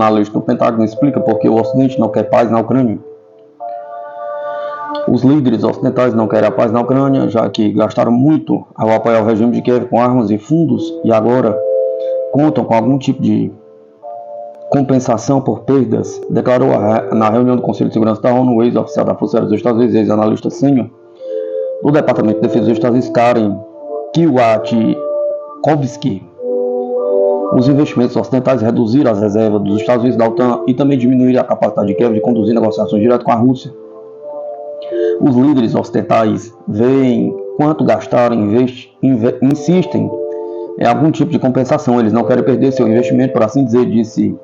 analista do Pentágono explica por que o Ocidente não quer paz na Ucrânia. Os líderes ocidentais não querem a paz na Ucrânia, já que gastaram muito ao apoiar o regime de Kiev com armas e fundos e agora contam com algum tipo de compensação por perdas, declarou na reunião do Conselho de Segurança da ONU o ex-oficial da Força Aérea dos Estados Unidos, ex-analista sênior do Departamento de Defesa dos Estados Unidos, Karen Kwiatkowski. Os investimentos ocidentais reduziram as reservas dos Estados Unidos da OTAN e também diminuíram a capacidade de Kiev de conduzir negociações direto com a Rússia. Os líderes ocidentais veem quanto gastaram e insistem em algum tipo de compensação. Eles não querem perder seu investimento, por assim dizer, disse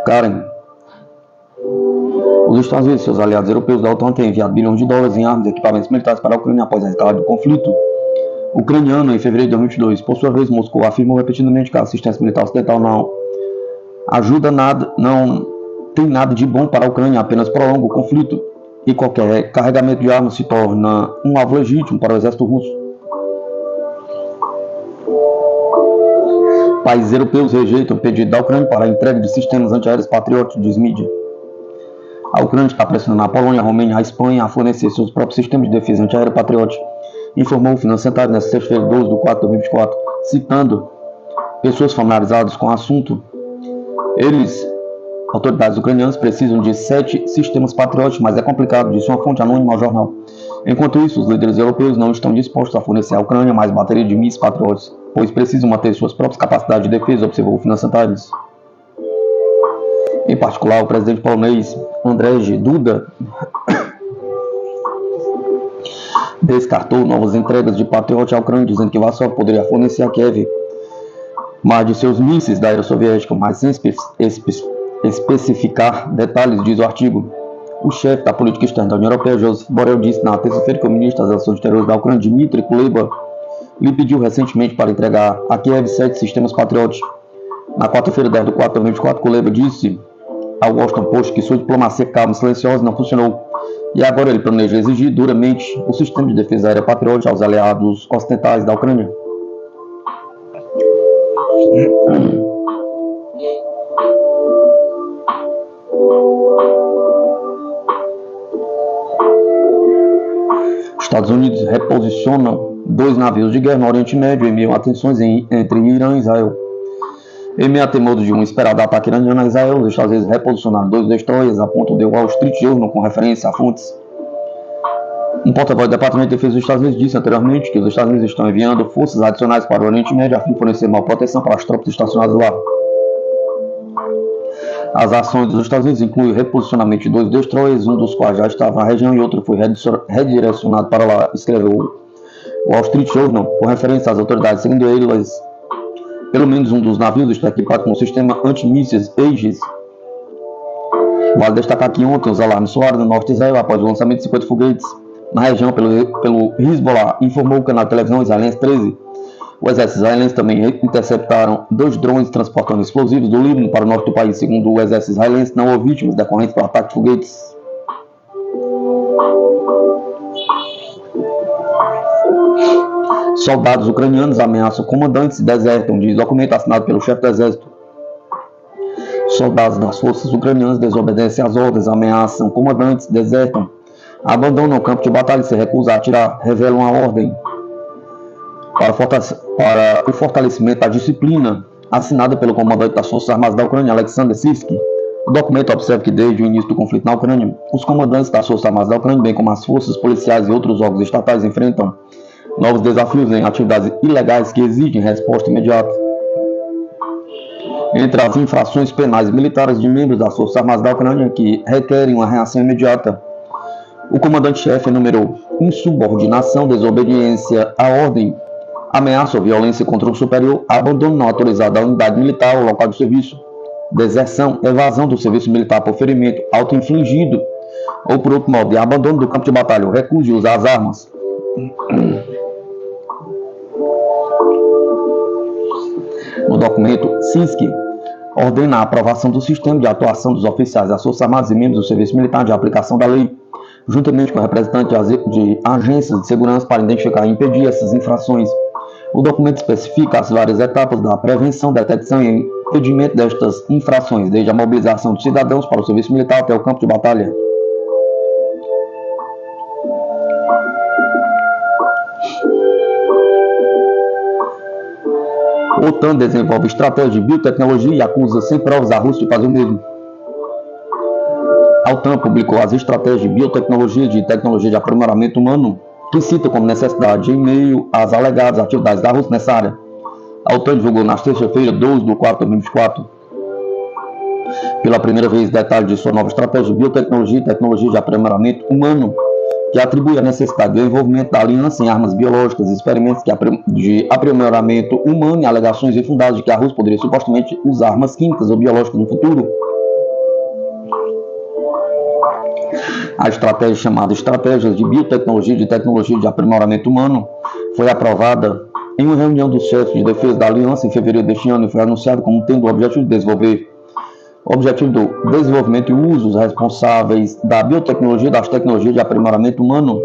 Karen. Os Estados Unidos e seus aliados europeus da OTAN têm enviado bilhões de dólares em armas e equipamentos militares para a Ucrânia após a escalada do conflito ucraniano em fevereiro de 2022. Por sua vez, Moscou afirmou repetidamente que a assistência militar ocidental não ajuda nada, não tem nada de bom para a Ucrânia, apenas prolonga o conflito e qualquer carregamento de armas se torna um alvo legítimo para o exército russo. Países europeus rejeitam o pedido da Ucrânia para a entrega de sistemas antiaéreos Patriot, diz mídia. A Ucrânia está pressionando a Polônia, a Romênia e a Espanha a fornecer seus próprios sistemas de defesa antiaérea Patriot, informou o Financial nesta sexta-feira, 12 de 4 de 2024, citando pessoas familiarizadas com o assunto. Autoridades ucranianas precisam de 7 sistemas Patriot, mas é complicado, disse uma fonte anônima ao jornal. Enquanto isso, os líderes europeus não estão dispostos a fornecer à Ucrânia mais bateria de mísseis Patriots, pois precisam manter suas próprias capacidades de defesa, observou o Financial Times. Em particular, o presidente polonês Andrzej Duda descartou novas entregas de Patriot à Ucrânia, dizendo que Varsóvia poderia fornecer a Kiev mais de seus mísseis da era soviética, mas sem especificar detalhes, diz o artigo. O chefe da política externa da União Europeia, Josep Borrell, disse na terça-feira que o ministro das Relações Exteriores da Ucrânia, Dmitry Kuleba, lhe pediu recentemente para entregar a Kiev 7 sistemas Patriot. Na quarta-feira, 10 de 4 de 2024, Kuleba disse ao Washington Post que sua diplomacia calma e silenciosa não funcionou e agora ele planeja exigir duramente o sistema de defesa aérea Patriot aos aliados ocidentais da Ucrânia. Estados Unidos reposicionam 2 navios de guerra no Oriente Médio em meio a tensões entre Irã e Israel. Em meio a temor de um esperado ataque iraniano a Israel, os Estados Unidos reposicionaram 2 destroyers, aponta o The Wall Street Journal com referência a fontes. Um porta-voz do Departamento de Defesa dos Estados Unidos disse anteriormente que os Estados Unidos estão enviando forças adicionais para o Oriente Médio a fim de fornecer maior proteção para as tropas estacionadas lá. As ações dos Estados Unidos incluem o reposicionamento de 2 destroyers, um dos quais já estava na região e outro foi redirecionado para lá, escreveu o Wall Street Journal, com referência às autoridades. Segundo eles, pelo menos um dos navios está equipado com o sistema antimísseis Aegis. Vale destacar que ontem os alarmes soaram no norte de Israel após o lançamento de 50 foguetes na região pelo Hezbollah, informou o canal de televisão israelense 13. O exército israelense também interceptaram 2 drones transportando explosivos do Líbano para o norte do país. Segundo o exército israelense, não houve vítimas decorrentes do ataque de foguetes. Soldados ucranianos ameaçam comandantes e desertam, diz documento assinado pelo chefe do exército. Soldados das forças ucranianas desobedecem às ordens, ameaçam comandantes, desertam, abandonam o campo de batalha e se recusam a atirar, revelam a ordem para o fortalecimento da disciplina, assinada pelo comandante das Forças Armadas da Ucrânia, Alexander Sirski. O documento observa que desde o início do conflito na Ucrânia, os comandantes das Forças Armadas da Ucrânia, bem como as forças policiais e outros órgãos estatais, enfrentam novos desafios em atividades ilegais que exigem resposta imediata. Entre as infrações penais e militares de membros das Forças Armadas da Ucrânia que requerem uma reação imediata, o comandante-chefe enumerou insubordinação, desobediência à ordem, ameaça ou violência contra o superior, abandono não autorizado da unidade militar ou local de serviço, deserção, evasão do serviço militar por ferimento auto-infligido ou por outro modo, e abandono do campo de batalha, recuso de usar as armas. No documento, Sirski ordena a aprovação do sistema de atuação dos oficiais das Forças Armadas e membros do Serviço Militar de aplicação da lei, juntamente com representantes de agências de segurança para identificar e impedir essas infrações. O documento especifica as várias etapas da prevenção, detecção e procedimento destas infrações, desde a mobilização dos cidadãos para o serviço militar até o campo de batalha. A OTAN desenvolve estratégia de biotecnologia e acusa sem provas a Rússia de fazer o mesmo. A OTAN publicou as estratégias de biotecnologia e de tecnologia de aprimoramento humano, que cita como necessidade em meio às alegadas atividades da Rússia nessa área. A OTAN divulgou na terça-feira, 12 de 4 de 2024, pela primeira vez, detalhes de sua nova estratégia de biotecnologia e tecnologia de aprimoramento humano, que atribui a necessidade do envolvimento da aliança em armas biológicas, experimentos de aprimoramento humano e alegações infundadas de que a Rússia poderia supostamente usar armas químicas ou biológicas no futuro. A estratégia chamada Estratégias de Biotecnologia e de Tecnologia de Aprimoramento Humano foi aprovada em uma reunião dos chefes de defesa da Aliança em fevereiro deste ano e foi anunciado como tendo o objetivo do desenvolvimento e usos responsáveis da biotecnologia e das tecnologias de aprimoramento humano.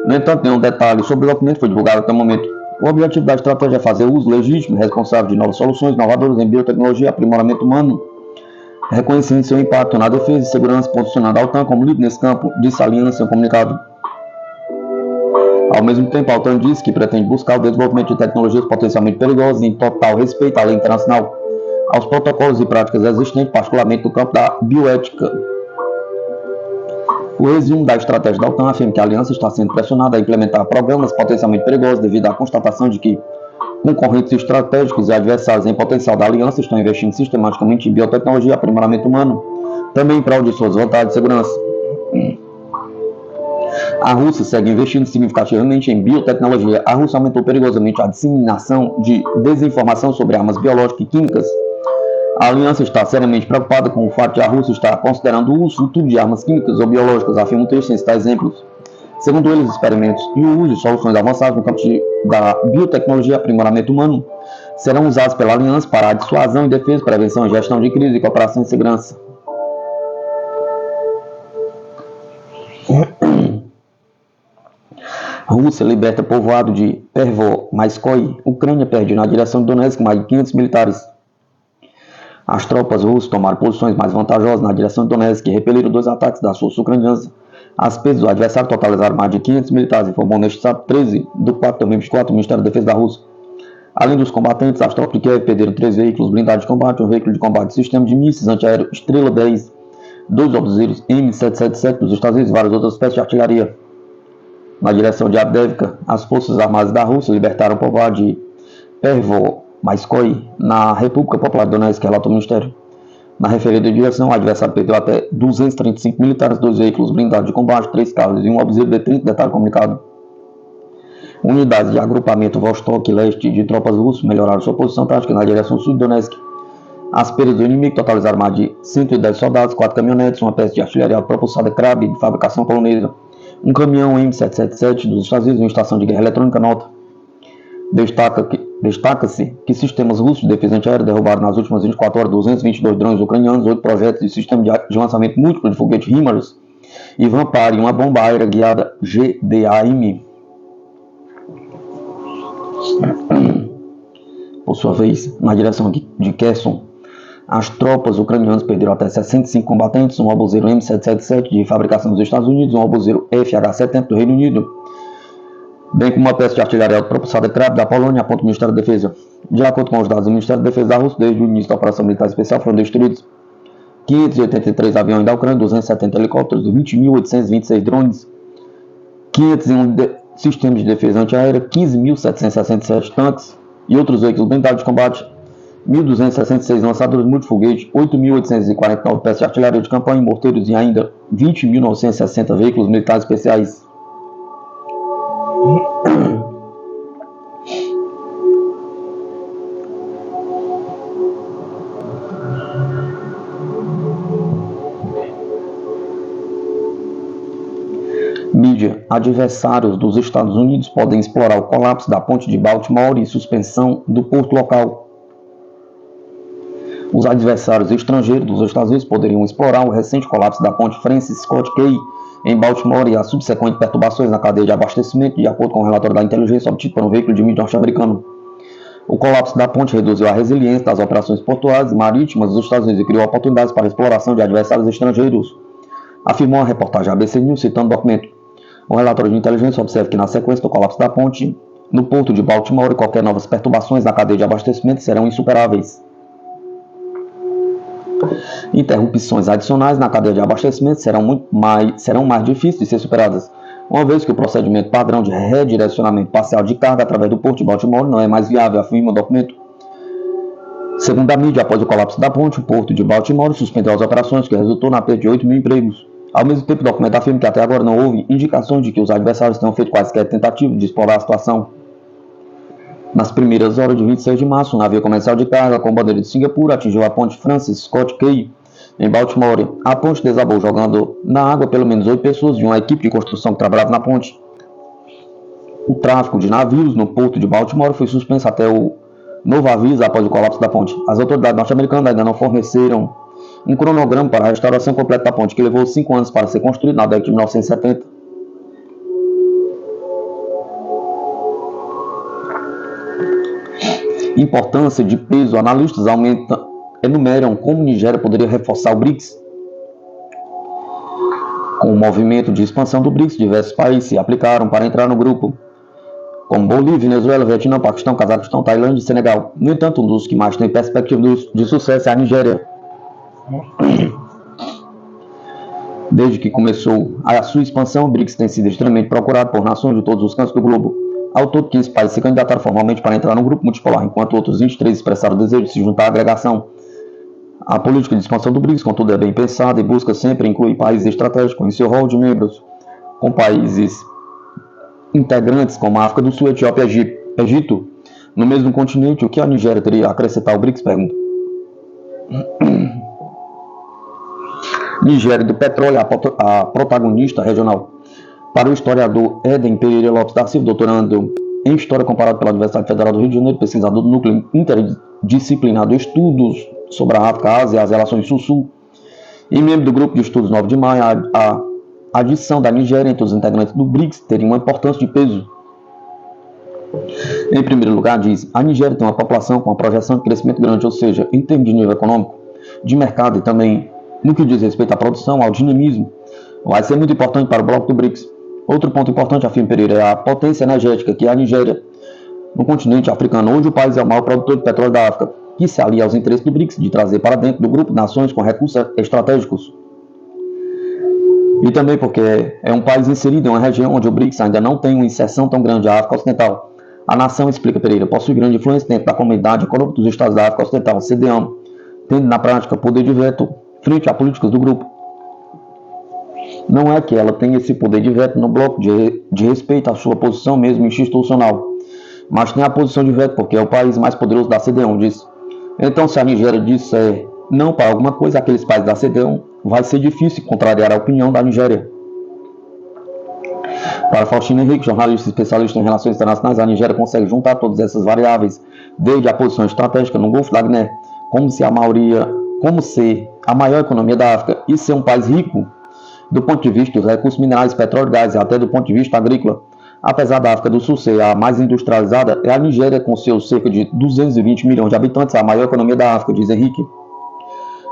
No entanto, nenhum detalhe sobre o documento foi divulgado até o momento. O objetivo da estratégia é fazer uso legítimo e responsável de novas soluções inovadoras em biotecnologia e aprimoramento humano, reconhecendo seu impacto na defesa e segurança, posicionando a OTAN como líder nesse campo, disse a aliança em um comunicado. Ao mesmo tempo, a OTAN disse que pretende buscar o desenvolvimento de tecnologias potencialmente perigosas em total respeito à lei internacional, aos protocolos e práticas existentes, particularmente no campo da bioética. O resumo da estratégia da OTAN afirma que a aliança está sendo pressionada a implementar programas potencialmente perigosos devido à constatação de que concorrentes estratégicos e adversários em potencial da aliança estão investindo sistematicamente em biotecnologia e aprimoramento humano, também em prol de suas vontades de segurança. A Rússia segue investindo significativamente em biotecnologia. A Rússia aumentou perigosamente a disseminação de desinformação sobre armas biológicas e químicas. A aliança está seriamente preocupada com o fato de a Rússia estar considerando o uso futuro de armas químicas ou biológicas, afirma o texto sem citar exemplos. Segundo eles, experimentos e o uso de soluções avançadas no campo da biotecnologia e aprimoramento humano serão usados pela aliança para a dissuasão e defesa, prevenção e gestão de crise, cooperação e segurança. Rússia liberta povoado de Pervomaiskoye. Ucrânia perde na direção de Donetsk mais de 500 militares. As tropas russas tomaram posições mais vantajosas na direção de Donetsk e repeliram 2 ataques das forças ucranianas. As perdas do adversário totalizaram mais de 500 militares, informou neste sábado 13 de 4 de 2024 o Ministério da Defesa da Rússia. Além dos combatentes, as tropas de Kiev perderam 3 veículos blindados de combate, um veículo de combate de sistema de mísseis antiaéreo Estrela 10, 2 obuseiros M777 dos Estados Unidos e várias outras peças de artilharia. Na direção de Avdiivka, as forças armadas da Rússia libertaram o povoado de Pervomaiskoye, na República Popular de Donetsk, relatou o Ministério. Na referida direção, o adversário perdeu até 235 militares, 2 veículos blindados de combate, 3 carros e um obuseiro B-30, detalhe comunicado. Unidades de agrupamento Vostok Leste de tropas russas melhoraram sua posição tática na direção sul de Donetsk. As perdas do inimigo totalizaram mais de 110 soldados, 4 caminhonetes, uma peça de artilharia propulsada Krab de fabricação polonesa, um caminhão M777 dos Estados Unidos e uma estação de guerra eletrônica nota. Destaca-se que sistemas russos de defesa antiaérea derrubaram nas últimas 24 horas 222 drones ucranianos, 8 projetos de sistema de lançamento múltiplo de foguete HIMARS e Vampire, uma bomba aérea guiada GDAM. Por sua vez, na direção de Kherson, as tropas ucranianas perderam até 65 combatentes, um obuseiro M777 de fabricação dos Estados Unidos, um obuseiro FH-70 do Reino Unido, bem como uma peça de artilharia propulsada Krab da Polônia, aponta o Ministério da Defesa. De acordo com os dados do Ministério da Defesa da Rússia, desde o início da Operação Militar Especial foram destruídos 583 aviões da Ucrânia, 270 helicópteros, 20.826 drones, 501 sistemas de defesa antiaérea, 15.767 tanques e outros veículos blindados de combate, 1.266 lançadores multifoguete, 8.849 peças de artilharia de campanha, morteiros e ainda 20.960 veículos militares especiais. Mídia. Adversários dos Estados Unidos podem explorar o colapso da ponte de Baltimore e suspensão do porto local. Os adversários estrangeiros dos Estados Unidos poderiam explorar o recente colapso da ponte Francis Scott Key em Baltimore e as subsequentes perturbações na cadeia de abastecimento, de acordo com o relatório da inteligência obtido por um veículo de mídia norte-americano. O colapso da ponte reduziu a resiliência das operações portuárias e marítimas dos Estados Unidos e criou oportunidades para a exploração de adversários estrangeiros, afirmou a reportagem ABC News citando o documento. O relatório de inteligência observa que na sequência do colapso da ponte, no porto de Baltimore, qualquer novas perturbações na cadeia de abastecimento serão insuperáveis. Interrupções adicionais na cadeia de abastecimento serão mais difíceis de ser superadas, uma vez que o procedimento padrão de redirecionamento parcial de carga através do porto de Baltimore não é mais viável, afirma o documento. Segundo a mídia, após o colapso da ponte, o porto de Baltimore suspendeu as operações, que resultou na perda de 8 mil empregos. Ao mesmo tempo, o documento afirma que até agora não houve indicações de que os adversários tenham feito quaisquer tentativa de explorar a situação. Nas primeiras horas de 26 de março, um navio comercial de carga com bandeira de Singapura atingiu a ponte Francis Scott Key, em Baltimore. A ponte desabou, jogando na água pelo menos 8 pessoas de uma equipe de construção que trabalhava na ponte. O tráfego de navios no porto de Baltimore foi suspenso até o novo aviso após o colapso da ponte. As autoridades norte-americanas ainda não forneceram um cronograma para a restauração completa da ponte, que levou 5 anos para ser construída na década de 1970. Importância de peso. Analistas enumeram como Nigéria poderia reforçar o BRICS. Com o movimento de expansão do BRICS, diversos países se aplicaram para entrar no grupo, como Bolívia, Venezuela, Vietnã, Paquistão, Cazaquistão, Tailândia e Senegal. No entanto, um dos que mais tem perspectiva de sucesso é a Nigéria. Desde que começou a sua expansão, o BRICS tem sido extremamente procurado por nações de todos os cantos do globo. Ao todo, 15 países se candidataram formalmente para entrar no grupo multipolar, enquanto outros 23 expressaram o desejo de se juntar à agregação. A política de expansão do BRICS, contudo, é bem pensada e busca sempre incluir países estratégicos em seu rol de membros, com países integrantes como a África do Sul, Etiópia e Egito, no mesmo continente. O que a Nigéria teria a acrescentar ao BRICS? Pergunta. Nigéria do petróleo, a protagonista regional. Para o historiador Éden Pereira Lopes da Silva, doutorando em História comparado pela Universidade Federal do Rio de Janeiro, pesquisador do Núcleo Interdisciplinar de Estudos sobre a África, a Ásia e as relações Sul-Sul, e membro do Grupo de Estudos 9 de Maio, a adição da Nigéria entre os integrantes do BRICS teria uma importância de peso. Em primeiro lugar, diz, a Nigéria tem uma população com uma projeção de crescimento grande, ou seja, em termos de nível econômico, de mercado e também no que diz respeito à produção, ao dinamismo, vai ser muito importante para o bloco do BRICS. Outro ponto importante, afirma Pereira, é a potência energética que é a Nigéria no continente africano. Hoje o país é o maior produtor de petróleo da África, que se alia aos interesses do BRICS de trazer para dentro do grupo nações com recursos estratégicos. E também porque é um país inserido em uma região onde o BRICS ainda não tem uma inserção tão grande à África Ocidental. A nação, explica Pereira, possui grande influência dentro da Comunidade Econômica dos Estados da África Ocidental, CEDEAO, tendo na prática poder de veto frente a políticas do grupo. Não é que ela tenha esse poder de veto no bloco de respeito à sua posição mesmo institucional, mas tem a posição de veto porque é o país mais poderoso da CEDEAO, diz. Então, se a Nigéria disser não para alguma coisa, aqueles países da CEDEAO, vai ser difícil contrariar a opinião da Nigéria. Para Faustino Henrique, jornalista e especialista em relações internacionais, a Nigéria consegue juntar todas essas variáveis, desde a posição estratégica no Golfo da Guiné, como ser a maior economia da África e ser um país rico do ponto de vista dos recursos minerais, petróleo, gás e até do ponto de vista agrícola. Apesar da África do Sul ser a mais industrializada, é a Nigéria, com seus cerca de 220 milhões de habitantes, a maior economia da África, diz Henrique.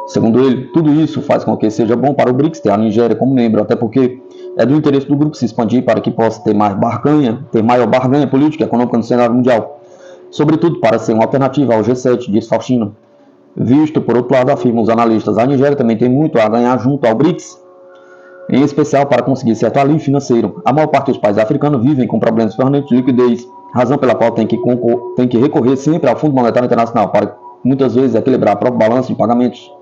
Segundo ele, tudo isso faz com que seja bom para o BRICS ter a Nigéria como membro, até porque é do interesse do grupo se expandir para que possa ter maior barganha política e econômica no cenário mundial, sobretudo para ser uma alternativa ao G7, diz Faustino. Visto, por outro lado, afirmam os analistas, a Nigéria também tem muito a ganhar junto ao BRICS, em especial para conseguir certo alívio financeiro. A maior parte dos países africanos vivem com problemas permanentes de liquidez, razão pela qual tem que recorrer sempre ao Fundo Monetário Internacional para muitas vezes equilibrar a própria balança de pagamentos.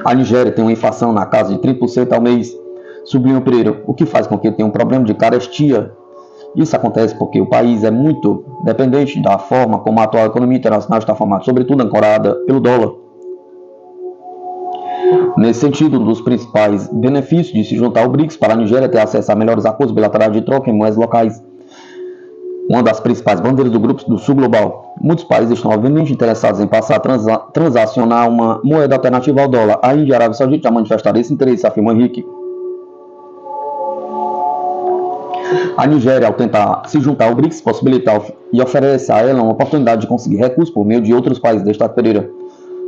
A Nigéria tem uma inflação na casa de 30% ao mês, sublinhou Pereira, o que faz com que tenha um problema de carestia. Isso acontece porque o país é muito dependente da forma como a atual economia internacional está formada, sobretudo ancorada pelo dólar. Nesse sentido, um dos principais benefícios de se juntar ao BRICS para a Nigéria é ter acesso a melhores acordos bilaterais de troca em moedas locais, uma das principais bandeiras do grupo do Sul Global. Muitos países estão obviamente interessados em passar a transacionar uma moeda alternativa ao dólar. A Índia e a Arábia Saudita já manifestaram esse interesse, afirma Henrique. A Nigéria, ao tentar se juntar ao BRICS, e oferece a ela uma oportunidade de conseguir recursos por meio de outros países, destaca Pereira.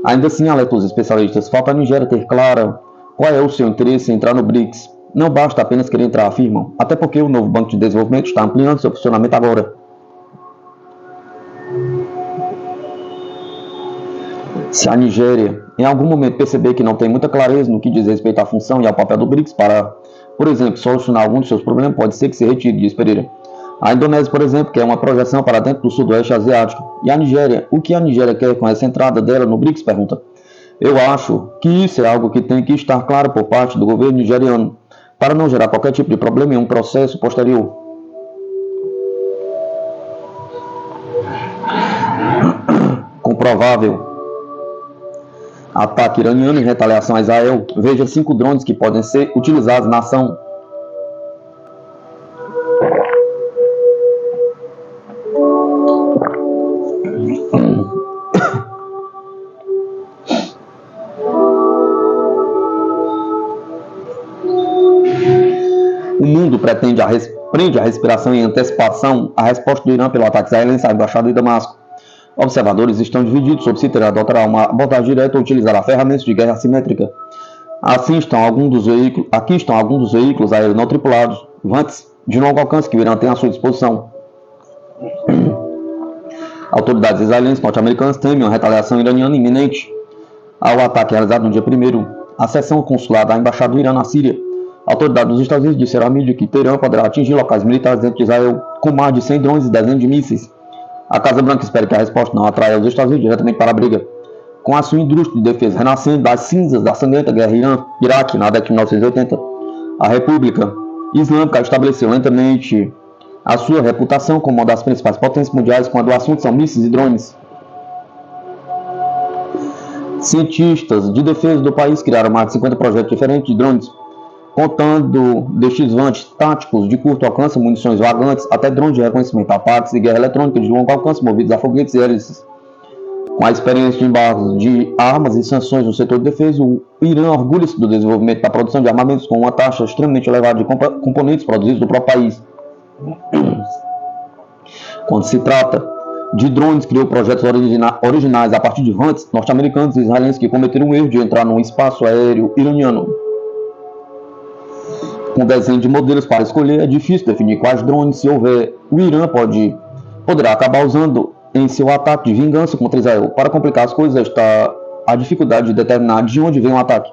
Ainda assim, alerta os especialistas, falta a Nigéria ter clara qual é o seu interesse em entrar no BRICS. Não basta apenas querer entrar, afirmam, até porque o novo Banco de Desenvolvimento está ampliando seu funcionamento agora. Se a Nigéria, em algum momento, perceber que não tem muita clareza no que diz respeito à função e ao papel do BRICS para, por exemplo, solucionar algum de seus problemas, pode ser que se retire, diz Pereira. A Indonésia, por exemplo, quer uma projeção para dentro do sudoeste asiático. E a Nigéria? O que a Nigéria quer com essa entrada dela no BRICS? Pergunta. Eu acho que isso é algo que tem que estar claro por parte do governo nigeriano, para não gerar qualquer tipo de problema em um processo posterior. Comprovável ataque iraniano em retaliação a Israel. Veja 5 drones que podem ser utilizados na ação. O mundo prende a respiração em antecipação à resposta do Irã pelo ataque israelense à embaixada de Damasco. Observadores estão divididos sobre se terá adotar uma abordagem direta ou utilizar ferramentas de guerra assimétrica. Aqui estão alguns dos veículos aéreos não tripulados, VANTs, de longo alcance que o Irã tem à sua disposição. Autoridades israelenses e norte-americanas temem uma retaliação iraniana iminente ao ataque realizado no dia 1º. A seção consular da embaixada do Irã na Síria. Autoridades dos Estados Unidos disseram à mídia que Teherã poderá atingir locais militares dentro de Israel com mais de 100 drones e dezenas de mísseis. A Casa Branca espera que a resposta não atraia os Estados Unidos diretamente para a briga. Com a sua indústria de defesa renascendo das cinzas da sangrenta guerra Irã-Iraque na década de 1980, a República Islâmica estabeleceu lentamente a sua reputação como uma das principais potências mundiais quando o assunto são mísseis e drones. Cientistas de defesa do país criaram mais de 50 projetos diferentes de drones, contando destes VANTs táticos de curto alcance, munições vagantes, até drones de reconhecimento, ataques e guerra eletrônica de longo alcance movidos a foguetes e hélices. Com a experiência de embargos de armas e sanções no setor de defesa, o Irã orgulha-se do desenvolvimento da produção de armamentos com uma taxa extremamente elevada de componentes produzidos no próprio país. Quando se trata de drones, criou projetos originais a partir de VANTs norte-americanos e israelenses que cometeram o erro de entrar no espaço aéreo iraniano. Com desenho de modelos para escolher, é difícil definir quais drones, se houver, o Irã poderá acabar usando em seu ataque de vingança contra Israel. Para complicar as coisas está a dificuldade de determinar de onde vem o ataque.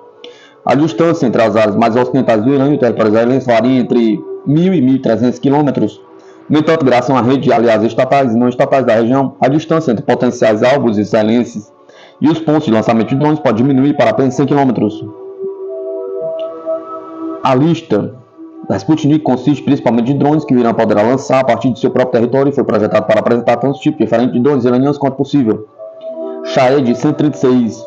A distância entre as áreas mais ocidentais do Irã e o território israelense varia entre 1.000 e 1.300 km. No entanto, graças a uma rede de aliados estatais e não estatais da região, a distância entre potenciais alvos israelenses e os pontos de lançamento de drones pode diminuir para apenas 100 km. A lista da Sputnik consiste principalmente de drones que o Irã poderá lançar a partir de seu próprio território e foi projetado para apresentar tantos tipos diferentes de drones iranianos quanto possível. Shahed 136.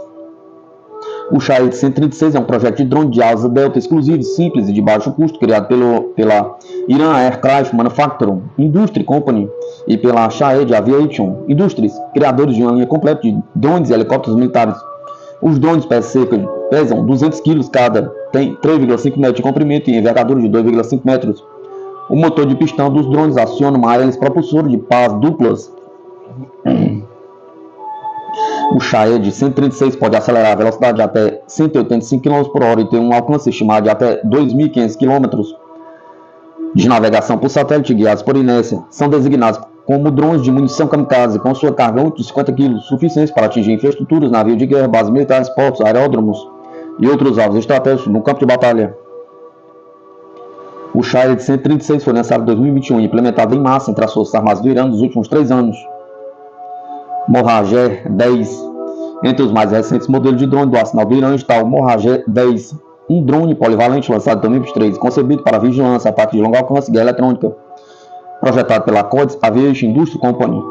O Shahed 136 é um projeto de drone de asa delta exclusivo, simples e de baixo custo, criado pela Iran Aircraft Manufacturing Industry Company e pela Shahed Aviation Industries, criadores de uma linha completa de drones e helicópteros militares. Os drones pesam 200 kg cada, tem 3,5 metros de comprimento e envergadura de 2,5 metros. O motor de pistão dos drones aciona uma hélice propulsora de pás duplas. O Shahed 136 pode acelerar a velocidade de até 185 km por hora e tem um alcance estimado de até 2.500 km de navegação por satélite guiados por inércia. São designados como drones de munição kamikaze, com sua carga de 50 kg, suficientes para atingir infraestruturas, navios de guerra, bases militares, portos, aeródromos e outros alvos estratégicos no campo de batalha. O Shahed 136 foi lançado em 2021 e implementado em massa entre as forças armadas do Irã nos últimos 3 anos. Morajet 10. Entre os mais recentes modelos de drone do arsenal do Irã está o Morajet 10, um drone polivalente lançado em 2023, concebido para vigilância, ataque de longo alcance e guerra eletrônica. Projetado pela Codes Aviation Industry Company,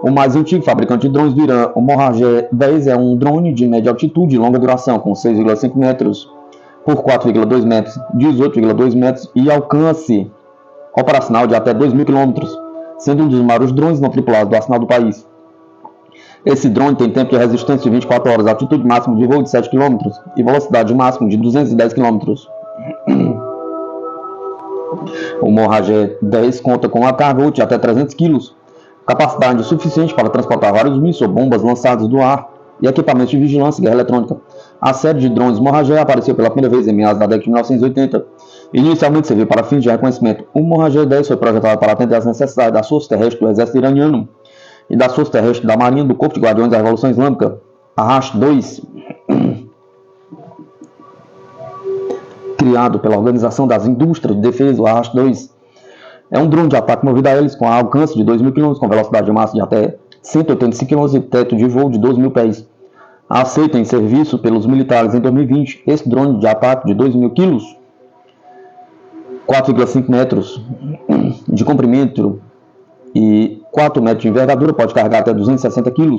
o mais antigo fabricante de drones do Irã, o Morajet 10 é um drone de média altitude e longa duração, com 6,5 metros por 4,2 metros, 18,2 metros e alcance operacional de até 2.000 km, sendo um dos maiores drones não tripulados do arsenal do país. Esse drone tem tempo de resistência de 24 horas, altitude máxima de voo de 7 km e velocidade máxima de 210 km. O Morraget 10 conta com uma carga útil de até 300 kg, capacidade suficiente para transportar vários mísseis ou bombas lançados do ar e equipamentos de vigilância e guerra eletrônica. A série de drones Morraget apareceu pela primeira vez em meados da década de 1980. Inicialmente serviu para fins de reconhecimento. O Morraget 10 foi projetado para atender às necessidades das forças terrestres do exército iraniano e das forças terrestres da Marinha do Corpo de Guardiões da Revolução Islâmica, Arash-2, criado pela Organização das Indústrias de Defesa, o Arash-2. É um drone de ataque movido a hélice com alcance de 2.000 km, com velocidade máxima de até 185 km e teto de voo de 12.000 pés. Aceito em serviço pelos militares em 2020. Esse drone de ataque de 2.000 kg, 4,5 metros de comprimento e 4 metros de envergadura, pode carregar até 260 kg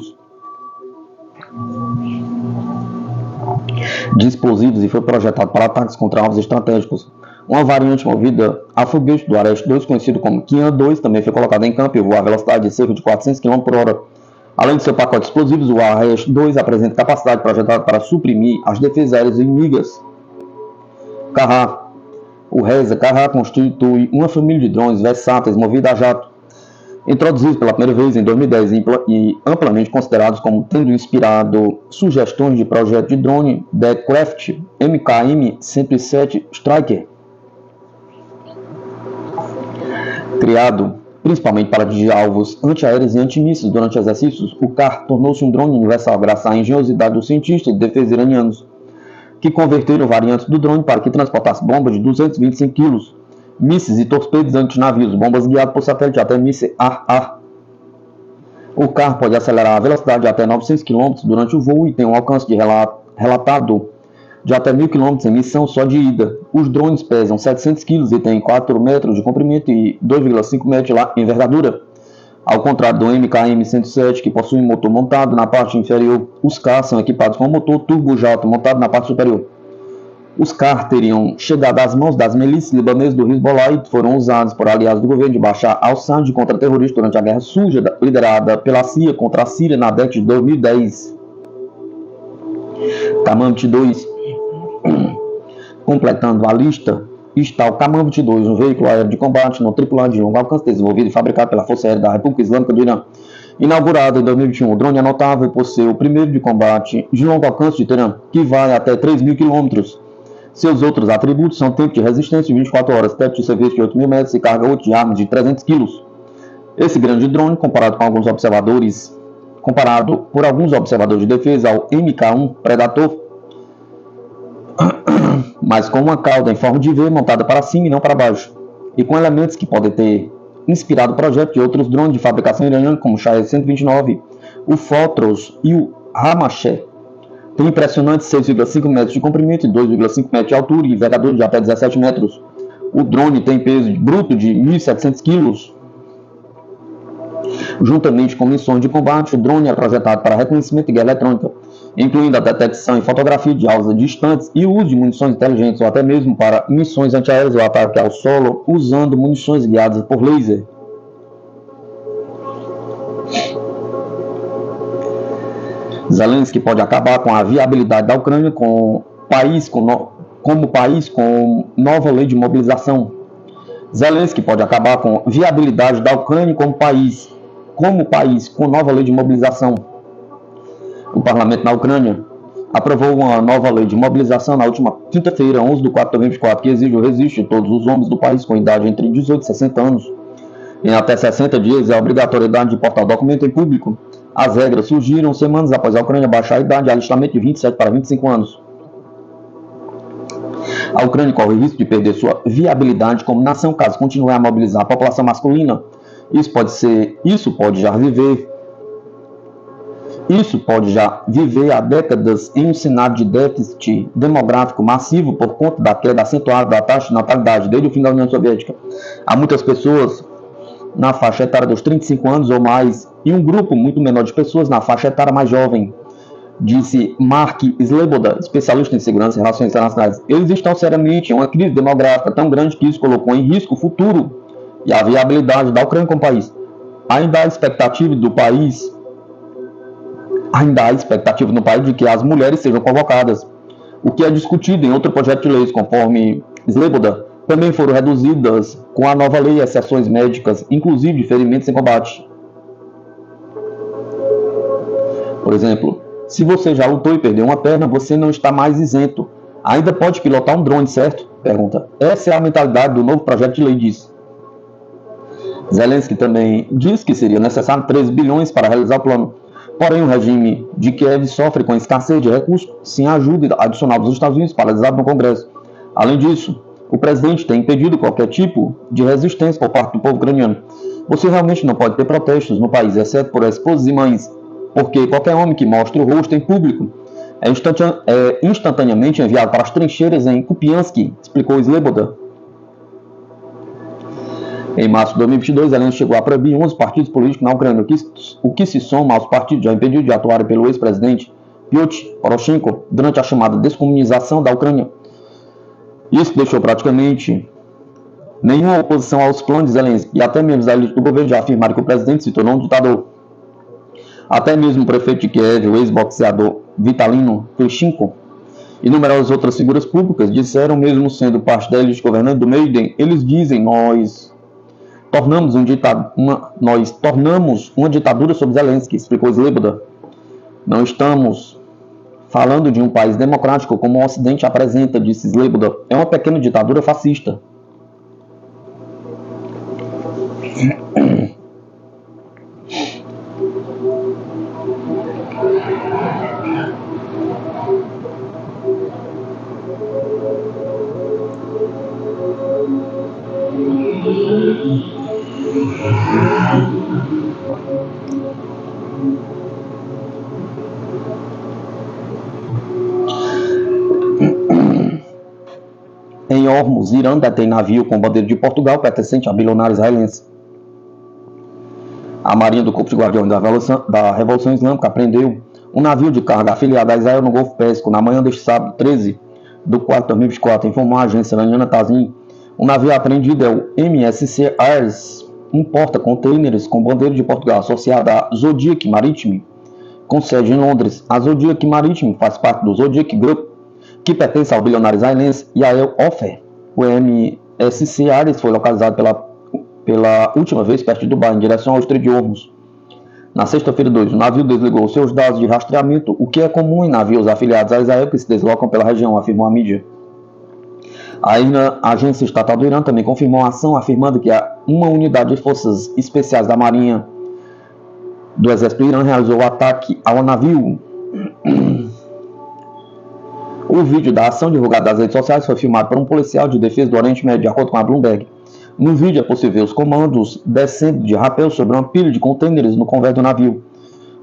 de explosivos e foi projetado para ataques contra alvos estratégicos. Uma variante movida a foguete do Arash-2, conhecido como Qian-2, também foi colocada em campo e voa a velocidade de cerca de 400 km por hora. Além de seu pacote de explosivos, o Arash-2 apresenta capacidade projetada para suprimir as defesas aéreas inimigas. Karra. O Reza Karra constitui uma família de drones versáteis movidos a jato, introduzidos pela primeira vez em 2010 e amplamente considerados como tendo inspirado sugestões de projeto de drone Deadcraft MKM-107 Striker. Criado principalmente para atingir alvos antiaéreos e antimísseis durante exercícios, o Kar tornou-se um drone universal graças à engenhosidade dos cientistas de defesa iranianos, que converteram variantes do drone para que transportasse bombas de 225 kg, mísseis e torpedos antinavios, bombas guiadas por satélite até mísseis ar-ar. O Kar pode acelerar a velocidade de até 900 km durante o voo e tem um alcance de relatado de até 1.000 km em missão só de ida. Os drones pesam 700 kg e têm 4 metros de comprimento e 2,5 metros de envergadura. Ao contrário do MKM-107, que possui um motor montado na parte inferior, os Kar são equipados com um motor turbojato montado na parte superior. Os Kar teriam chegado às mãos das milícias libanesas do Hezbollah e foram usados por aliados do governo de Bashar al-Assad de contra-terrorista durante a Guerra Suja, liderada pela CIA contra a Síria na década de 2010. Kamam-T2. Completando a lista, está o Kamam-T2, um veículo aéreo de combate não tripulado de longo alcance, desenvolvido e fabricado pela Força Aérea da República Islâmica do Irã. Inaugurado em 2021, o drone é notável por ser o primeiro de combate de longo alcance de Teherã, que vai até 3.000 km. Seus outros atributos são tempo de resistência de 24 horas, teto de serviço de 8.000 metros e carga útil de armas de 300 kg. Esse grande drone, comparado por alguns observadores de defesa ao MK1 Predator, mas com uma cauda em forma de V montada para cima e não para baixo, e com elementos que podem ter inspirado o projeto de outros drones de fabricação iraniana, como o Shahed 129, o Fotros e o Ramacheh. Tem impressionantes 6,5 metros de comprimento e 2,5 metros de altura e envergadura de até 17 metros. O drone tem peso bruto de 1.700 kg. Juntamente com missões de combate, o drone é projetado para reconhecimento e guerra eletrônica, incluindo a detecção e fotografia de alvos distantes e o uso de munições inteligentes ou até mesmo para missões antiaéreas ou ataque ao solo usando munições guiadas por laser. Zelensky pode acabar com a viabilidade da Ucrânia como país com nova lei de mobilização. Zelensky pode acabar com a viabilidade da Ucrânia como país com nova lei de mobilização. O parlamento na Ucrânia aprovou uma nova lei de mobilização na última quinta-feira, 11 de 4 de 2024, que exige o registro de todos os homens do país com idade entre 18 e 60 anos. Em até 60 dias é a obrigatoriedade de portar o documento em público. As regras surgiram semanas após a Ucrânia baixar a idade de alistamento de 27 para 25 anos. A Ucrânia corre o risco de perder sua viabilidade como nação caso continue a mobilizar a população masculina. Isso pode já viver há décadas em um cenário de déficit demográfico massivo por conta da queda acentuada da taxa de natalidade desde o fim da União Soviética. Há muitas pessoas na faixa etária dos 35 anos ou mais e um grupo muito menor de pessoas na faixa etária mais jovem, disse Mark Sleboda, especialista em segurança e relações internacionais. Eles estão seriamente em uma crise demográfica tão grande que isso colocou em risco o futuro e a viabilidade da Ucrânia como país. Ainda há expectativa no país de que as mulheres sejam convocadas, o que é discutido em outro projeto de leis, conforme Sleboda. Também foram reduzidas com a nova lei exceções médicas, inclusive de ferimentos em combate. Por exemplo, se você já lutou e perdeu uma perna, você não está mais isento. Ainda pode pilotar um drone, certo? Pergunta. Essa é a mentalidade do novo projeto de lei, diz. Zelensky também diz que seria necessário 13 bilhões para realizar o plano. Porém, o regime de Kiev sofre com escassez de recursos sem a ajuda adicional dos Estados Unidos paralisado no Congresso. Além disso, o presidente tem impedido qualquer tipo de resistência por parte do povo ucraniano. Você realmente não pode ter protestos no país, exceto por esposas e mães, porque qualquer homem que mostre o rosto em público é instantaneamente enviado para as trincheiras em Kupiansk, explicou Sleboda. Em março de 2022, Zelensky chegou a proibir 11 partidos políticos na Ucrânia, o que se soma aos partidos já impedidos de atuarem pelo ex-presidente Piotr Poroshenko durante a chamada descomunização da Ucrânia. Isso deixou praticamente nenhuma oposição aos planos de Zelensky, e até membros da elite do governo já afirmaram que o presidente se tornou um ditador. Até mesmo o prefeito de Kiev, o ex-boxeador Vitalino Klitschko, e numerosas outras figuras públicas disseram, mesmo sendo parte da elite governante do Meiden, eles dizem, nós tornamos uma ditadura sobre Zelensky, explicou Sleboda. Não estamos falando de um país democrático como o Ocidente apresenta, disse Sleboda. É uma pequena ditadura fascista. Em Hormuz, Irã detém navio com bandeira de Portugal pertencente a bilionário israelense. A Marinha do Corpo de Guardiões da Revolução Islâmica apreendeu um navio de carga afiliado a Israel no Golfo Pérsico na manhã deste sábado 13 de 4 de 2024, informou a agência iraniana Tasnim. O navio apreendido é o MSC Ares, um porta-containers com bandeira de Portugal associada à Zodiac Maritime, com sede em Londres. A Zodiac Maritime faz parte do Zodiac Group, que pertence ao bilionário israelense Yael Ofer. O MSC Ares foi localizado pela última vez perto de Dubai, em direção ao Estreito de Hormuz. Na sexta-feira 2, o navio desligou seus dados de rastreamento, o que é comum em navios afiliados a Israel que se deslocam pela região, afirmou a mídia. A agência estatal do Irã também confirmou a ação, afirmando que uma unidade de forças especiais da Marinha do Exército do Irã realizou o ataque ao navio. O vídeo da ação divulgado nas redes sociais foi filmado por um policial de defesa do Oriente Médio, de acordo com a Bloomberg. No vídeo é possível ver os comandos descendo de rapel sobre uma pilha de contêineres no convés do navio.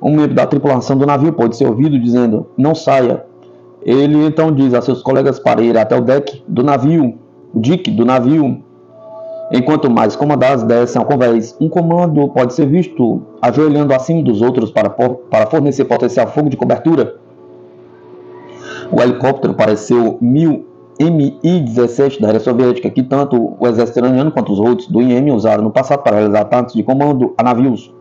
Um membro da tripulação do navio pode ser ouvido dizendo, não saia. Ele então diz a seus colegas para ir até o deck do navio, o dique do navio, enquanto mais comandados descem ao convés. Um comando pode ser visto ajoelhando acima dos outros para fornecer potencial fogo de cobertura. O helicóptero pareceu Mi-17 da era soviética, que tanto o exército iraniano quanto os Houthis do Iêmen usaram no passado para realizar ataques de comando a navios.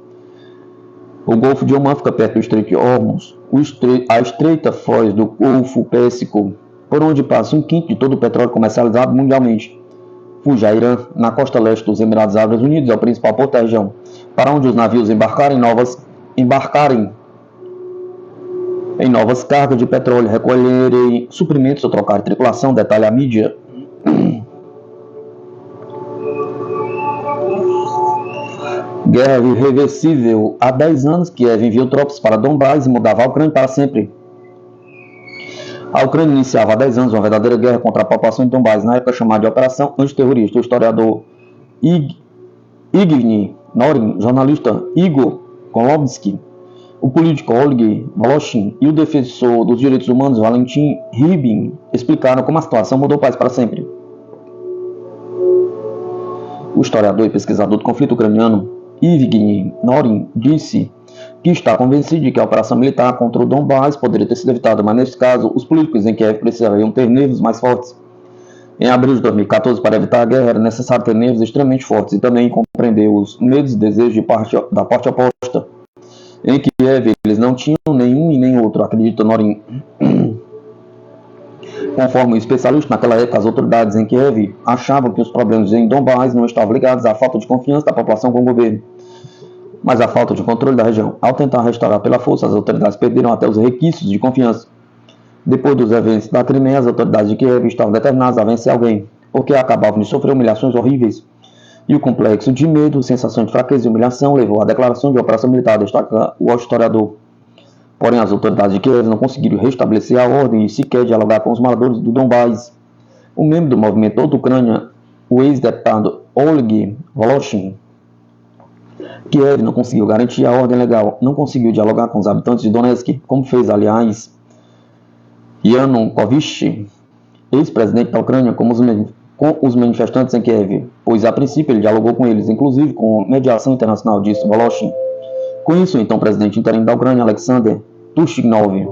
O Golfo de Oman fica perto do Estreito de Hormuz, a estreita foz do Golfo Pérsico, por onde passa um quinto de todo o petróleo comercializado mundialmente. Fujairah, na costa leste dos Emirados Árabes Unidos, é o principal porto da região, para onde os navios embarcarem em novas cargas de petróleo, recolherem suprimentos ou trocar tripulação, detalha a mídia. Guerra irreversível. Há 10 anos, Kiev enviou tropas para Donbás e mudava a Ucrânia para sempre. A Ucrânia iniciava há 10 anos uma verdadeira guerra contra a população de Donbás, na época chamada de Operação Antiterrorista. O historiador Evgeny Norin, jornalista Igor Kolovsky, o político Oleg Voloshin e o defensor dos direitos humanos Valentin Rybin explicaram como a situação mudou o país para sempre. O historiador e pesquisador do conflito ucraniano Evgeny Norin disse que está convencido de que a operação militar contra o Donbás poderia ter sido evitada, mas nesse caso os políticos em Kiev precisariam ter nervos mais fortes. Em abril de 2014, para evitar a guerra, era necessário ter nervos extremamente fortes e também compreender os medos e desejos da parte oposta. Em Kiev, eles não tinham nenhum e nem outro, acredita Norin. Conforme o especialista, naquela época as autoridades em Kiev achavam que os problemas em Donbás não estavam ligados à falta de confiança da população com o governo, mas à falta de controle da região. Ao tentar restaurar pela força, as autoridades perderam até os requisitos de confiança. Depois dos eventos da Crimeia, as autoridades de Kiev estavam determinadas a vencer alguém, porque acabavam de sofrer humilhações horríveis. E o complexo de medo, sensação de fraqueza e humilhação levou à declaração de operação militar, destaca o historiador. Porém, as autoridades de Kiev não conseguiram restabelecer a ordem e sequer dialogar com os moradores do Donbás. O membro do movimento da Ucrânia, o ex-deputado Oleg Voloshin, Kiev não conseguiu garantir a ordem legal, não conseguiu dialogar com os habitantes de Donetsk, como fez, aliás, Yanukovych, ex-presidente da Ucrânia, com os manifestantes em Kiev, pois a princípio ele dialogou com eles, inclusive com mediação internacional, disse Voloshin. Com isso, então, o presidente interino da Ucrânia, Alexander Tuchinov,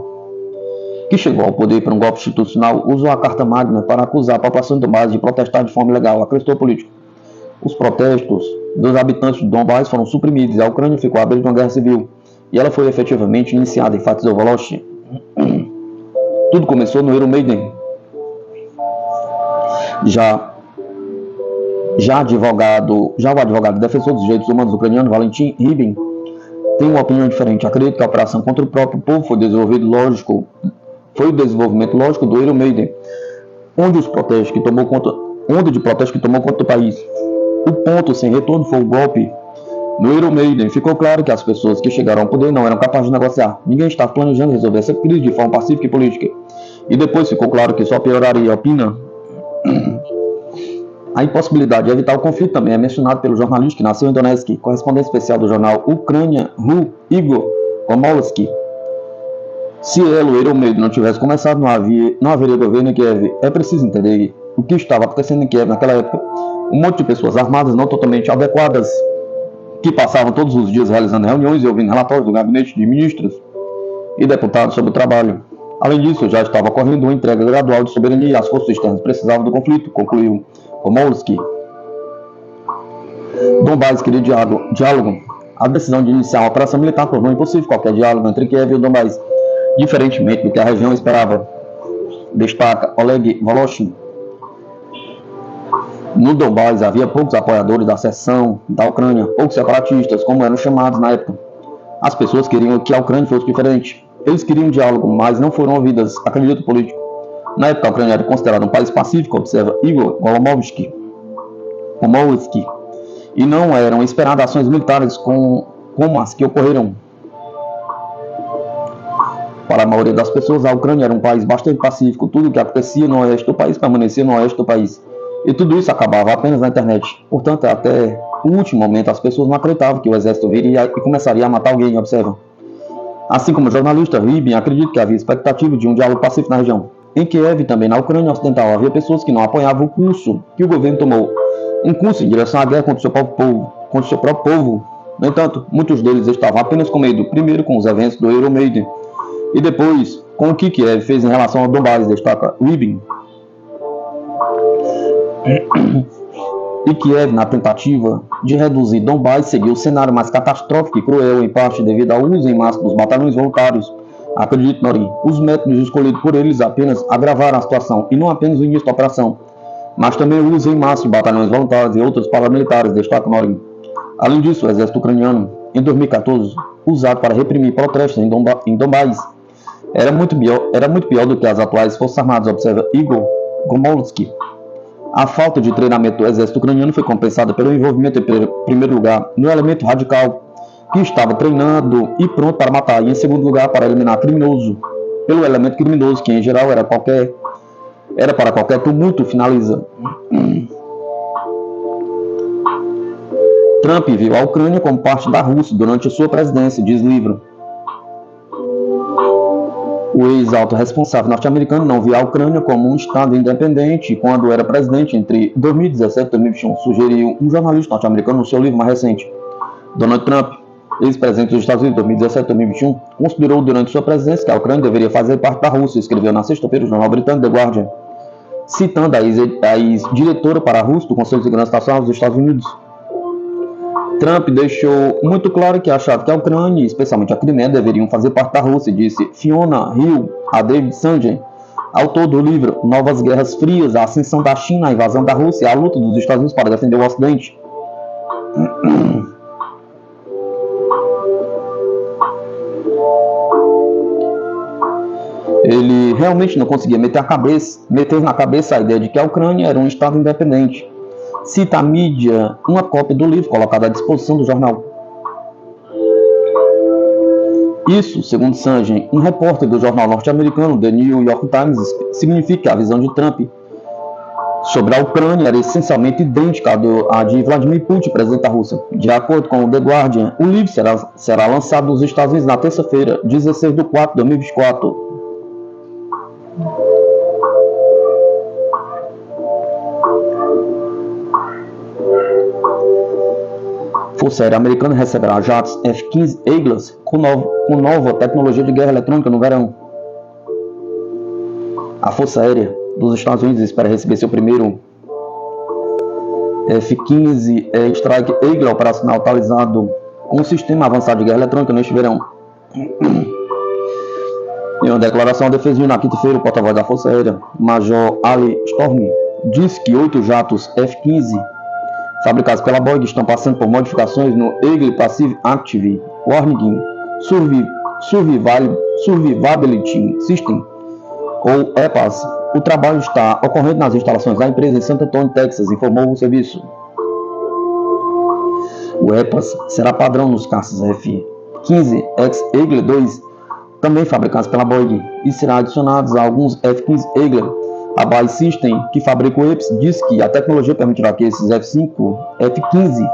que chegou ao poder por um golpe institucional, usou a Carta Magna para acusar a população do Donbás de protestar de forma ilegal, acrescentou o político. Os protestos dos habitantes do Donbás foram suprimidos e a Ucrânia ficou à beira de uma guerra civil, e ela foi efetivamente iniciada, enfatizou Voloshin. Tudo começou no Euromaidan. Já o advogado defensor dos direitos humanos ucraniano, Valentin Rybin, tem uma opinião diferente. Acredito que a operação contra o próprio povo foi o desenvolvimento lógico do Euromaidan, onde de protesto que tomou conta do país. O ponto sem retorno foi o golpe no Euromaidan. Ficou claro que as pessoas que chegaram ao poder não eram capazes de negociar. Ninguém estava planejando resolver essa crise de forma pacífica e política. E depois ficou claro que só pioraria, opina. A impossibilidade de evitar o conflito também é mencionado pelo jornalista que nasceu em Donetsk, correspondente especial do jornal Ucrânia, Igor Komolsky. Se o Euromaidan não tivesse começado, não haveria governo em Kiev. É preciso entender o que estava acontecendo em Kiev naquela época. Um monte de pessoas armadas não totalmente adequadas, que passavam todos os dias realizando reuniões e ouvindo relatórios do gabinete de ministros e deputados sobre o trabalho. Além disso, já estava ocorrendo uma entrega gradual de soberania e as forças externas precisavam do conflito, concluiu Komolsky. Donbás queria diálogo. A decisão de iniciar uma operação militar tornou impossível qualquer diálogo entre Kiev e o Donbás, diferentemente do que a região esperava, destaca Oleg Voloshin. No Donbás havia poucos apoiadores da seção da Ucrânia, poucos separatistas, como eram chamados na época. As pessoas queriam que a Ucrânia fosse diferente. Eles queriam diálogo, mas não foram ouvidas, acredita o político. Na época, a Ucrânia era considerada um país pacífico, observa Igor Komolsky, e não eram esperadas ações militares como as que ocorreram. Para a maioria das pessoas, a Ucrânia era um país bastante pacífico. Tudo o que acontecia no oeste do país permanecia no oeste do país. E tudo isso acabava apenas na internet. Portanto, até o último momento, as pessoas não acreditavam que o exército viria e começaria a matar alguém, observa. Assim como o jornalista Rybin, acredita que havia expectativa de um diálogo pacífico na região. Em Kiev e também na Ucrânia Ocidental, havia pessoas que não apoiavam o curso que o governo tomou. Um curso em direção à guerra contra o seu próprio povo. No entanto, muitos deles estavam apenas com medo, primeiro com os eventos do Euromaidan, e depois com o que Kiev fez em relação ao Donbás, destaca Rybin. E Kiev, na tentativa de reduzir Donbás, seguiu o cenário mais catastrófico e cruel, em parte devido ao uso em massa dos batalhões voluntários. Acredite, Norin, os métodos escolhidos por eles apenas agravaram a situação, e não apenas o início da operação, mas também o uso em massa de batalhões voluntários e outros paramilitares, destaca Norin. Além disso, o exército ucraniano, em 2014, usado para reprimir protestos em Donbás, era muito pior do que as atuais forças armadas, observa Igor Komolsky. A falta de treinamento do exército ucraniano foi compensada pelo envolvimento, em primeiro lugar, no elemento radical, que estava treinado e pronto para matar, e em segundo lugar, para eliminar pelo elemento criminoso, que em geral era para qualquer tumulto, finaliza. Trump viu a Ucrânia como parte da Rússia durante a sua presidência, diz livro. O ex-alto responsável norte-americano não via a Ucrânia como um estado independente quando era presidente entre 2017 e 2021, sugeriu um jornalista norte-americano no seu livro mais recente. Donald Trump, ex-presidente dos Estados Unidos em 2017 e 2021, considerou durante sua presidência que a Ucrânia deveria fazer parte da Rússia, escreveu na sexta-feira o jornal britânico The Guardian, citando a ex-diretora para a Rússia do Conselho de Segurança Nacional dos Estados Unidos. Trump deixou muito claro que achava que a Ucrânia, especialmente a Crimeia, deveriam fazer parte da Rússia, disse Fiona Hill a David Sangen, Autor do livro Novas Guerras Frias, a ascensão da China, a invasão da Rússia e a luta dos Estados Unidos para defender o Ocidente. Ele realmente não conseguia meter na cabeça a ideia de que a Ucrânia era um estado independente. Cita a mídia uma cópia do livro colocada à disposição do jornal. Isso, segundo Sanjen, um repórter do jornal norte-americano The New York Times, significa que a visão de Trump sobre a Ucrânia era essencialmente idêntica à de Vladimir Putin, presidente da Rússia. De acordo com o The Guardian, o livro será lançado nos Estados Unidos na terça-feira, 16 de 4 de 2024. Força Aérea Americana receberá jatos F-15 Eagles com nova tecnologia de guerra eletrônica no verão. A Força Aérea dos Estados Unidos espera receber seu primeiro F-15 Strike Eagle operacional atualizado com um sistema avançado de guerra eletrônica neste verão. Em uma declaração à defesa na quinta-feira, o porta-voz da Força Aérea, Major Ali Storm, disse que 8 jatos F-15 fabricados pela Boeing estão passando por modificações no Eagle Passive Active Warning Survivability System, ou EPAS. O trabalho está ocorrendo nas instalações da empresa em Santo Antônio, Texas, informou o serviço. O EPAS será padrão nos caças F-15X Eagle 2, também fabricados pela Boeing, e será adicionados a alguns F-15 Eagle. A BAE System, que fabrica o EPS, diz que a tecnologia permitirá que esses F-15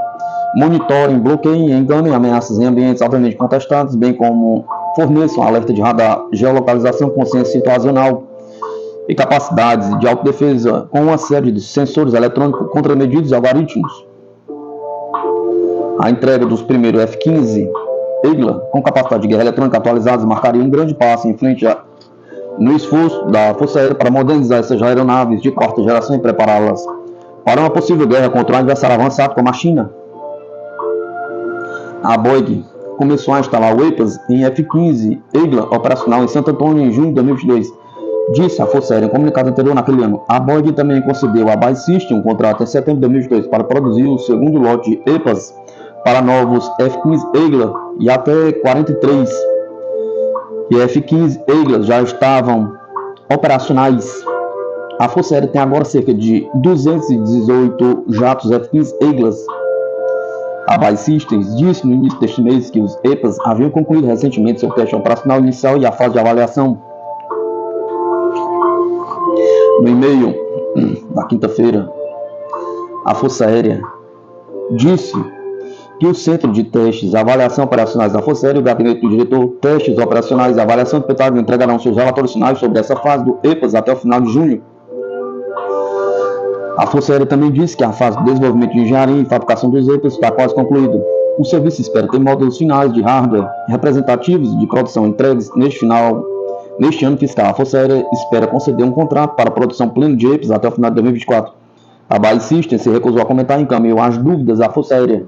monitorem, bloqueiem, enganem ameaças em ambientes altamente contestados, bem como forneçam alerta de radar, geolocalização, consciência situacional e capacidades de autodefesa com uma série de sensores eletrônicos, contramedidos e algoritmos. A entrega dos primeiros F-15 Eagle com capacidade de guerra eletrônica atualizados marcaria um grande passo em frente no esforço da Força Aérea para modernizar essas aeronaves de quarta geração e prepará-las para uma possível guerra contra um adversário avançado como a China. A Boeing começou a instalar o EPAS em F-15 Eagle operacional em Santo Antônio em junho de 2022, disse a Força Aérea em comunicado anterior naquele ano. A Boeing também concedeu à BAE System um contrato em setembro de 2022 para produzir o segundo lote de EPAS para novos F-15 Eagle e até 43 e F-15 Eagle já estavam operacionais. A Força Aérea tem agora cerca de 218 jatos F-15 Eagles. A BAE Systems disse no início deste mês que os EPAS haviam concluído recentemente seu teste operacional inicial e a fase de avaliação. No e-mail da quinta-feira, a Força Aérea disse que o Centro de Testes e Avaliação Operacionais da Força Aérea e o Gabinete do Diretor Testes Operacionais e Avaliação do Pentágono entregarão seus relatórios finais sobre essa fase do EPAS até o final de junho. A Força Aérea também disse que a fase de desenvolvimento de engenharia e fabricação dos EPAS está quase concluída. O serviço espera ter módulos finais de hardware representativos de produção entregues neste ano fiscal. A Força Aérea espera conceder um contrato para a produção plena de EPAS até o final de 2024. A BAE Systems se recusou a comentar em caminho às dúvidas da Força Aérea.